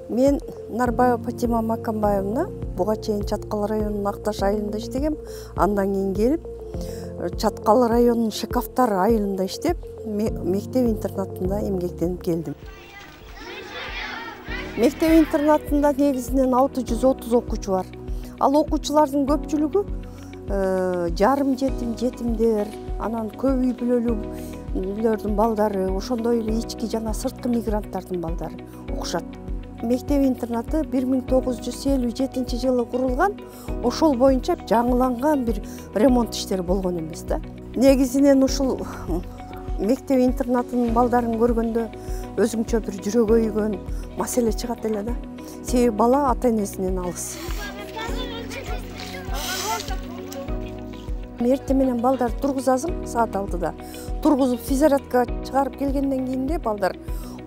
Мен Нарбаева Патима Макамбаевна буга чейин Чаткал районунун Акташ айылында иштегем. Андан кийин келип Чаткал районунун Шекафтар айылында иштеп, мектеп-интернатында эмгектенип келдим. Мектеп-интернатында негизинен 630 окуучу бар. Ал окуучулардын көпчүлүгү жарым жетим, жетимдер, анан көп үй бүлөлүүлөрдүн балдары, ошондой эле ички жана сырткы мигранттардын балдары окушат. Мектеп-интернаты 1957 жылы курулган, ошол боюнча жаңыланган бир ремонт иштери болгон эмес да. Негизинен ушул мектеп-интернатынын балдарын көргөндө өзүңчө бир жүрөгү өйгөн маселе чыгат эле да. Себеби бала ата-энесинен алыс. Эртең менен балдар тургузасың саат 6-да. Тургузуп физзарядка чыгарып келгенден кийин балдар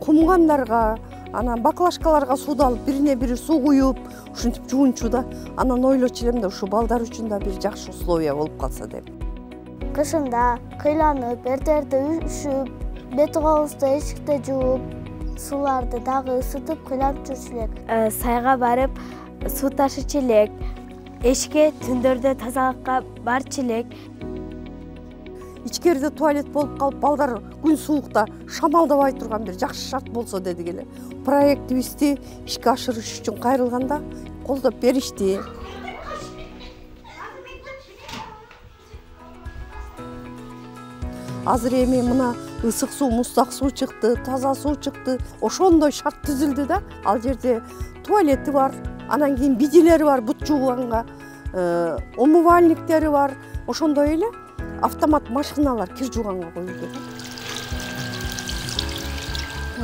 кумгандарга, анан баклажкаларга сууду алып, бирине бири суу куюп, ушинтип жуунчу да. Анан ойлочу элем да ушу балдар үчүн да бир жакшы условия болуп калса деп. Кышында кыйланып, эртерде үшүп, бет кооздо эшикте жууп, сууларды дагы ысытып кыйланып жүрчү элек. Сайга барып, суу ташычу элек. Эшикке түндөрдө тазалыкка барчу элек. Ичкерide туалет болуп калып, балдар күн суукта шамалдабай турган бир жакшы шарт болсо дедик эле. Проектибизди ишке ашырыш үчүн кайрылганда колдоп беришти. Азыр эми мына ысык суу, муздак суу чыкты, таза суу чыкты. Ошондой шарт түзүлдү да. Ал жерде туалети бар, анан кийин бидилери бар бут жууганга, умывальниктери бар. Ошондой эле автомат машиналар кир жууганга коюлду.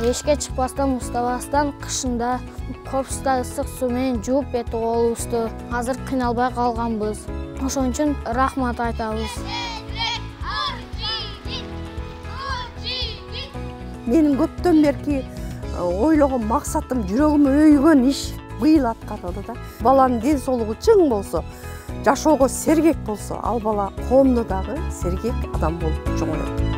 Эшикке чыкпастан, устабастан кышында корпуста ысык суу менен жууп бет коолубузду азыр кыйналбай калганбыз. Ошон үчүн рахмат айтабыз. Менин көптөн берки ойлогон максатым, жүрөгүмө өйгөн иш быйыл аткарылды да. Баланын ден соолугу чың болсо, жашоого сергек болсо, ал бала коомдо дагы сергек адам болуп чоңойот.